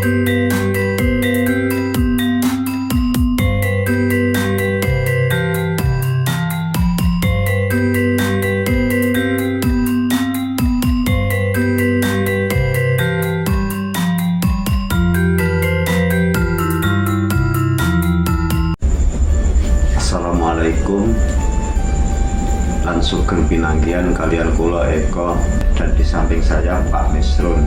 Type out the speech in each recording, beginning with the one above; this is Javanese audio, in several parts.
Assalamualaikum lan sugeng pinanggihan kalian kula Eko, dan di samping saya Pak Misrun.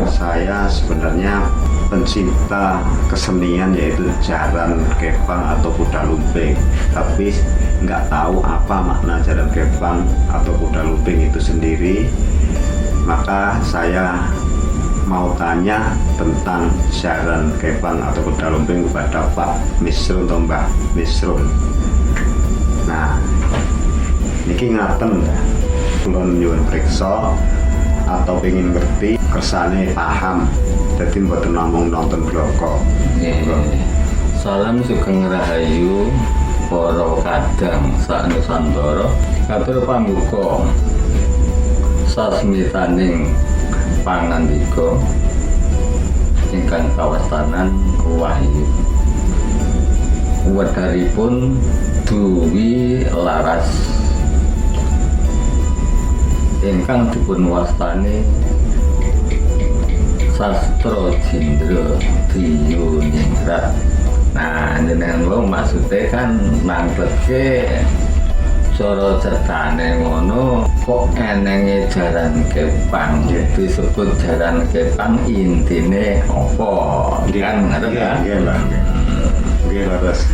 Saya sebenarnya pencinta kesenian yaitu jaran kepang atau kuda lumping, tapi nggak tahu apa makna jaran kepang atau kuda lumping itu sendiri. Maka saya mau tanya tentang jaran kepang atau kuda lumping kepada Pak Misrun atau Mbah Misrun. Nah, niki ngaten kulon nyuwun priksa atau pengen ngerti kersane paham, jadi mboten namung nonton bloko. Salam sugeng rahayu para kadang sak Nusantara, katur pambuka sasmitaning pangandika ingkang kawastanan wahyu. Wedharipun duwi laras ingkang dipun wastani Sastra Jindra Diyuningrat. Nah, jenengan wong maksude kan nangkeke cara cetane ngono, kok enenge jaran kepang disebut jaran kepang, intine apa kan ngerti ya? Nggih, leres.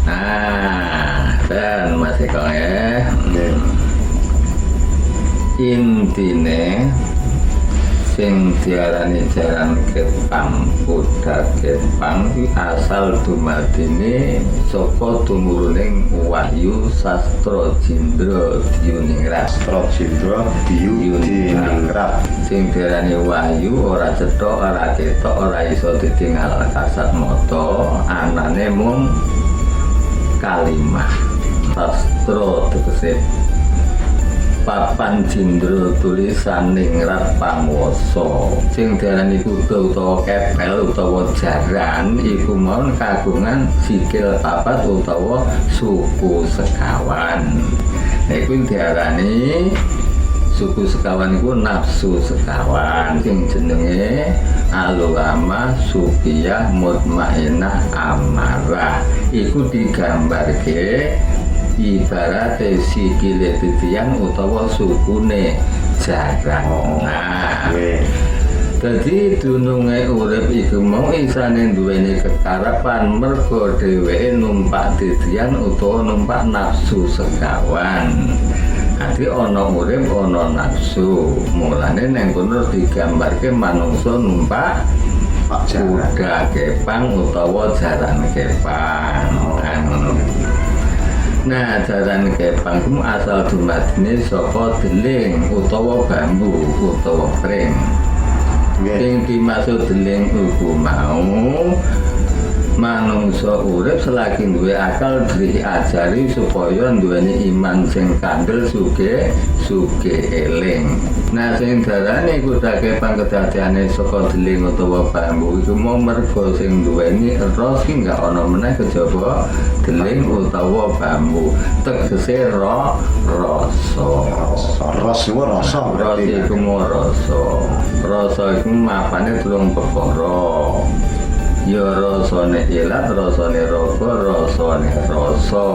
Nah, dan Mas Eko ya, intine sing diarani jaran kepang, kuda kepang asal dumadine saka tumurunning wahyu Sastra Jindra Diyuningrat. Sastra Jindra Diyuningrat Sing diarani wahyu ora cetha, ora ketok, ora iso ditinggal kasat mata, anane mung kalimah. Sastra tegese papan jindra tulisan ningrat panguwasa. Sing diarani kuda utawa kepel utawa jaran iku mau kagungan sikil papat utawa suku sekawan. Iku diarani suku sekawan iku nafsu sekawan, sing jenenge alulama sukiyah mutmainah amarah. Iku digambarke ibarat sikile titian utawa sukune jaran. Nah, dadi dununge urip iku mau isane duweni kekarepan mergo dheweke numpak titian utawa numpak nafsu sekawan. Ati ana urip ana nafsu, mulane neng kono digambarke manungsa numpak kuda kepang utawa jaran kepang. Nah, jaran kepang ku asal dumadine saka deling utawa bambu utawa pring. Sing dimaksud deling iku mau manungsa urip selagi duwe akal diajari supaya duweni iman sing kandel, sugih eling. Nah, sing darane kuda kepang kedadeane saka deling utawa bambu iku mau mergo sing duweni ros ki enggak ana meneh kejaba deling utawa bambu. Tegese rasa. Rasa iku mau rasa. Rasa iku mapane tulung perkara. Ya rasane ilat, rasane raga, rasane rasa.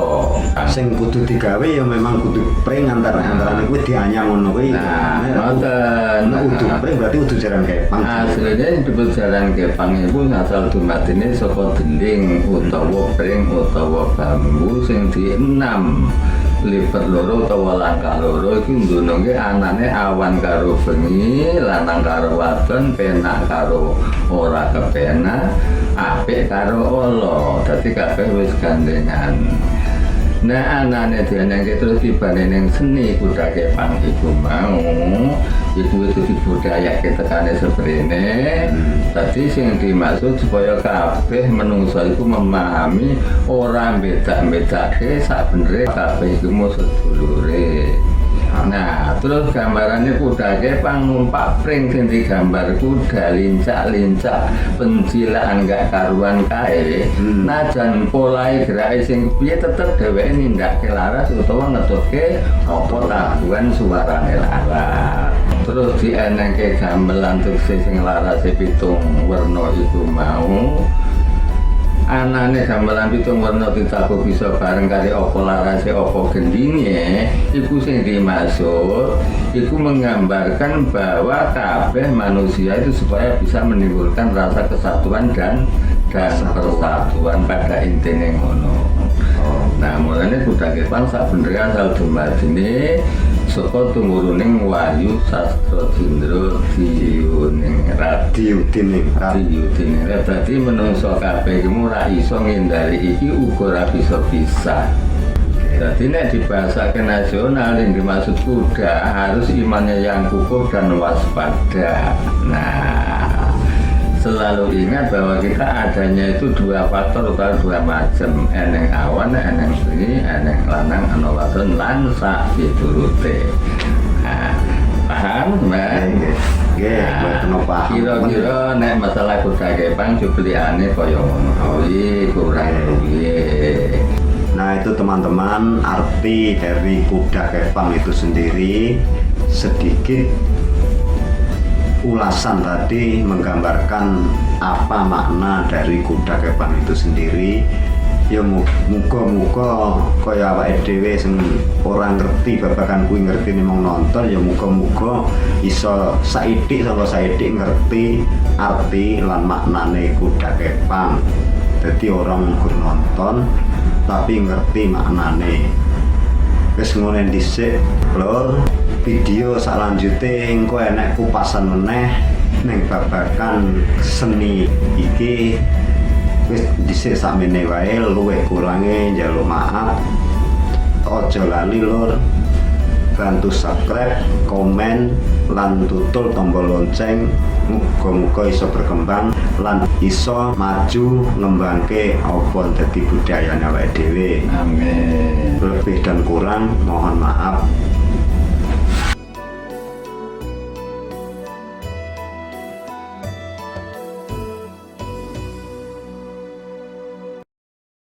Sing kudu digawe ya memang kudu pring antara-antarane kuwi dianyang ngono kuwi. Nah, ngoten. Udu pring berarti udu jaran kepang. Asline disebut jaran kepang iku asal dumadine saka deling utawa pring utawa bambu sing dienam lipat loro utawa langkah loro iki ndunungke anane awan karo bengi, lanang karo wadon, penak karo ora kepenak, apik karo ala. Dadi kabeh wis gandengan. Nah, anane dianengke terus tibane ning seni kuda kepang iku mau iku wis dibudayake tekane seprene. Dadi sing dimaksud supaya kabeh menungsa iku memahami ora beda-bedake sakbenere kabeh iku sedulure. Nah, terus gambarannya kuda kepang numpak pring sing digambar kuda lincak-lincak pencilaan gak karuan kae. Najan polahe gerake sing piye tetep dheweke nindakake laras utawa ngetutke apa tabuhan suarane laras. Terus dienengke gamelan tegese sing larase 7 werna iku mau. Anane gamelan 7 warna ditabuh bisa bareng kali apa larase apa gendinge iku sing dimaksud iku menggambarkan bahwa kabeh manusia itu supaya bisa menimbulkan rasa kesatuan dan persatuan pada intine ngono. Nah, mulane kuda kepang sabenernya asal dumadine saka tumuruning Wahyu Sastradinra Diyuning Diyudine dadi menungso kabeh iku ora iso ngindari iki uga ora bisa. Jadi nek dibahasake nasional yang dimaksud kuda harus imannya yang kukuh dan waspada. Nah, selalu ingat bahwa kita adanya itu 2 faktor atau 2 macam, eneng awan, eneng bengi, eneng lanang, ana wadon lan sak piturute. Nah, paham, Mbak? Nggih, mboten paham. Kira-kira nek masalah kuda kepang jubliane kaya ngono kuwi kurang luwih. Nah, itu teman-teman arti dari kuda kepang itu sendiri. Sedikit ulasan tadi menggambarkan apa makna dari kuda kepang itu sendiri. Ya muga-muga kaya awake dhewe sing ora ngerti babagan kuwi ngerti memang nonton, ya muga-muga iso saithik ngerti arti lan maknane kuda kepang. Dadi orang mung nonton tapi ngerti maknane. Wis ngene dhisik lho, video salanjute engko enek kupasan meneh ning babagan seni iki. Wis dhisik sakmene wae, luwih kurange njaluk maaf. Aja lali lur bantu subscribe, komen lan tutul tombol lonceng. Muga-muga iso berkembang lan iso maju ngembangke apa dadi budayane awake dhewe. Amin. Lebih dan kurang mohon maaf.